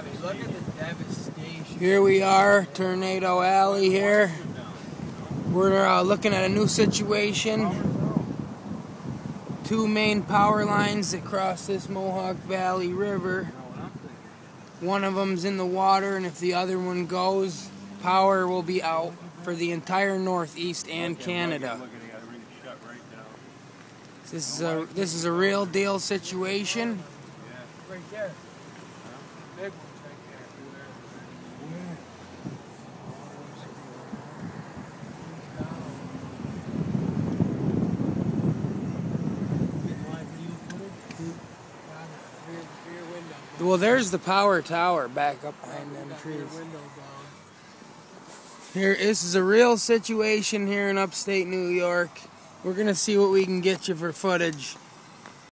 Bobby, look at the devastation. Here we are, Tornado Alley here. We're looking at a new situation. Two main power lines that cross this Mohawk Valley River. One of them's in the water, and if the other one goes, power will be out for the entire Northeast and Canada. This is a real deal situation. Right there. Big one's right there. Well, there's the power tower back up behind them trees. Here, this is a real situation here in upstate New York. We're gonna see what we can get you for footage.